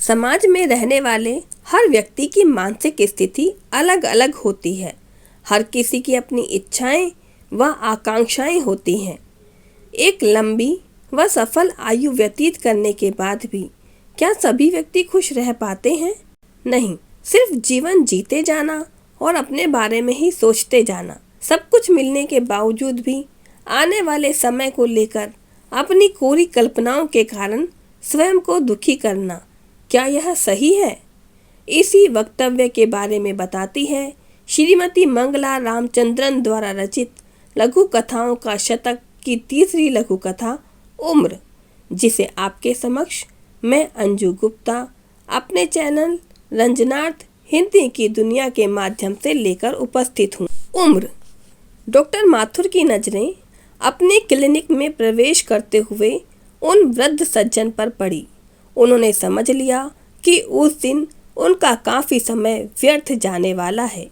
समाज में रहने वाले हर व्यक्ति की मानसिक स्थिति अलग अलग होती है। हर किसी की अपनी इच्छाएं व आकांक्षाएं होती हैं। एक लंबी व सफल आयु व्यतीत करने के बाद भी क्या सभी व्यक्ति खुश रह पाते हैं? नहीं, सिर्फ जीवन जीते जाना और अपने बारे में ही सोचते जाना। सब कुछ मिलने के बावजूद भी आने वाले समय को लेकर अपनी कोरी कल्पनाओं के कारण स्वयं को दुखी करना, क्या यह सही है? इसी वक्तव्य के बारे में बताती है श्रीमती मंगला रामचंद्रन द्वारा रचित लघु कथाओं का शतक की तीसरी लघु कथा उम्र, जिसे आपके समक्ष मैं अंजू गुप्ता अपने चैनल रंजनार्थ हिंदी की दुनिया के माध्यम से लेकर उपस्थित हूँ। उम्र। डॉक्टर माथुर की नजरें अपने क्लिनिक में प्रवेश करते हुए उन वृद्ध सज्जन पर पड़ी। उन्होंने समझ लिया कि उस दिन उनका काफ़ी समय व्यर्थ जाने वाला है।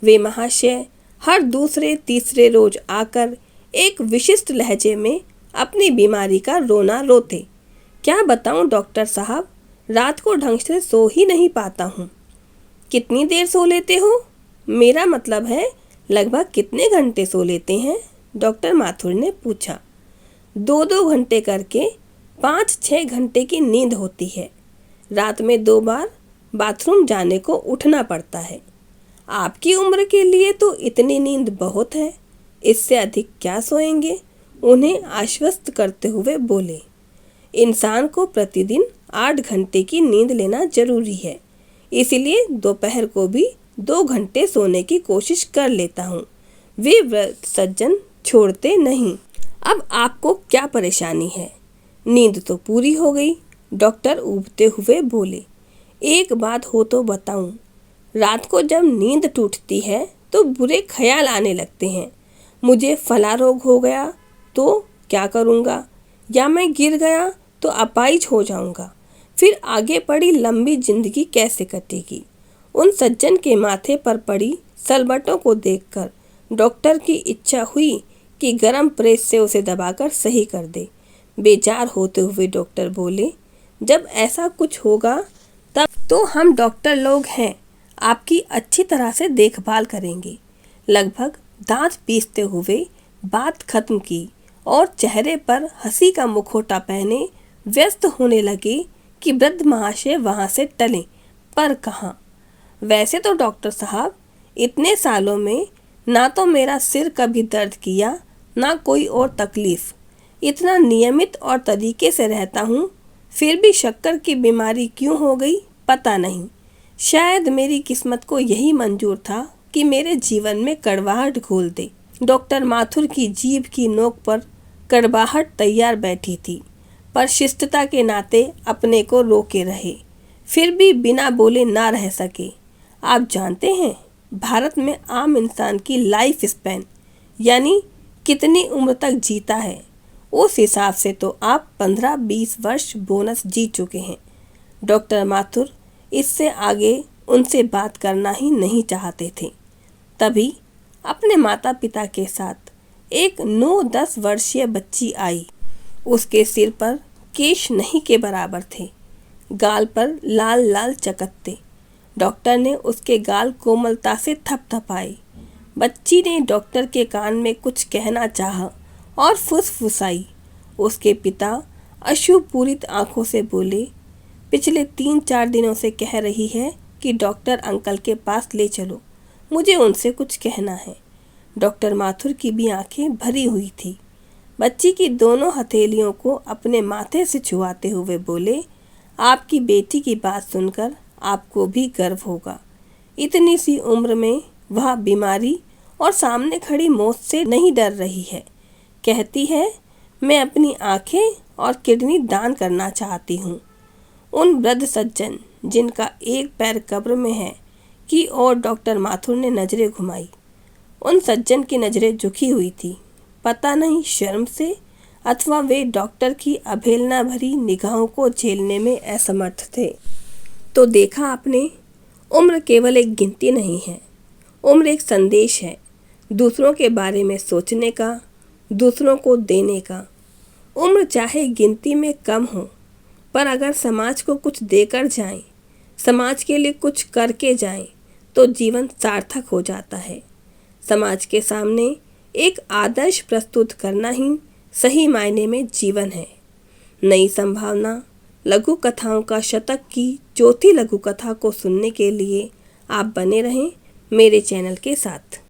वे महाशय हर दूसरे तीसरे रोज आकर एक विशिष्ट लहजे में अपनी बीमारी का रोना रोते। क्या बताऊं डॉक्टर साहब, रात को ढंग से सो ही नहीं पाता हूँ। कितनी देर सो लेते हो? मेरा मतलब है लगभग कितने घंटे सो लेते हैं? डॉक्टर माथुर ने पूछा। 2-2 घंटे करके 5-6 घंटे की नींद होती है। रात में 2 बार बाथरूम जाने को उठना पड़ता है। आपकी उम्र के लिए तो इतनी नींद बहुत है, इससे अधिक क्या सोएंगे? उन्हें आश्वस्त करते हुए बोले। इंसान को प्रतिदिन 8 घंटे की नींद लेना जरूरी है, इसलिए दोपहर को भी 2 घंटे सोने की कोशिश कर लेता हूँ। वे वृद्ध सज्जन छोड़ते नहीं। अब आपको क्या परेशानी है? नींद तो पूरी हो गई, डॉक्टर ऊबते हुए बोले। एक बात हो तो बताऊं, रात को जब नींद टूटती है तो बुरे ख्याल आने लगते हैं। मुझे फला रोग हो गया तो क्या करूँगा, या मैं गिर गया तो अपाहिज हो जाऊँगा, फिर आगे पड़ी लंबी जिंदगी कैसे कटेगी? उन सज्जन के माथे पर पड़ी सलबटों को देखकर डॉक्टर की इच्छा हुई कि गरम प्रेस से उसे दबाकर सही कर दे। बेजार होते हुए डॉक्टर बोले, जब ऐसा कुछ होगा तब तो हम डॉक्टर लोग हैं, आपकी अच्छी तरह से देखभाल करेंगे। लगभग दांत पीसते हुए बात खत्म की और चेहरे पर हंसी का मुखौटा पहने व्यस्त होने लगे कि वृद्ध महाशय वहां से टले, पर कहाँ। वैसे तो डॉक्टर साहब, इतने सालों में ना तो मेरा सिर कभी दर्द किया, ना कोई और तकलीफ। इतना नियमित और तरीके से रहता हूँ, फिर भी शक्कर की बीमारी क्यों हो गई पता नहीं। शायद मेरी किस्मत को यही मंजूर था कि मेरे जीवन में कड़वाहट घोल दे। डॉक्टर माथुर की जीभ की नोक पर कड़वाहट तैयार बैठी थी, पर शिष्टता के नाते अपने को रोके रहे। फिर भी बिना बोले ना रह सके। आप जानते हैं, भारत में आम इंसान की लाइफ स्पैन यानी कितनी उम्र तक जीता है, उस हिसाब से तो आप 15-20 वर्ष बोनस जी चुके हैं। डॉक्टर माथुर इससे आगे उनसे बात करना ही नहीं चाहते थे। तभी अपने माता पिता के साथ एक 9-10 वर्षीय बच्ची आई। उसके सिर पर केश नहीं के बराबर थे, गाल पर लाल लाल चकत्ते। डॉक्टर ने उसके गाल कोमलता से थपथपाए। बच्ची ने डॉक्टर के कान में कुछ कहना चाहा और फुसफुसाई। उसके पिता अश्रुपूरित आंखों से बोले, पिछले 3-4 दिनों से कह रही है कि डॉक्टर अंकल के पास ले चलो, मुझे उनसे कुछ कहना है। डॉक्टर माथुर की भी आंखें भरी हुई थी। बच्ची की दोनों हथेलियों को अपने माथे से छुआते हुए बोले, आपकी बेटी की बात सुनकर आपको भी गर्व होगा। इतनी सी उम्र में वह बीमारी और सामने खड़ी मौत से नहीं डर रही है। कहती है, मैं अपनी आंखें और किडनी दान करना चाहती हूँ। उन वृद्ध सज्जन जिनका एक पैर कब्र में है की ओर डॉक्टर माथुर ने नजरें घुमाई। उन सज्जन की नजरें झुकी हुई थी, पता नहीं शर्म से अथवा वे डॉक्टर की अवहेलना भरी निगाहों को झेलने में असमर्थ थे। तो देखा आपने, उम्र केवल एक गिनती नहीं है, उम्र एक संदेश है, दूसरों के बारे में सोचने का, दूसरों को देने का। उम्र चाहे गिनती में कम हो, पर अगर समाज को कुछ देकर जाएं, समाज के लिए कुछ करके जाएं, तो जीवन सार्थक हो जाता है। समाज के सामने एक आदर्श प्रस्तुत करना ही सही मायने में जीवन है। नई संभावना लघु कथाओं का शतक की चौथी लघु कथा को सुनने के लिए आप बने रहें मेरे चैनल के साथ।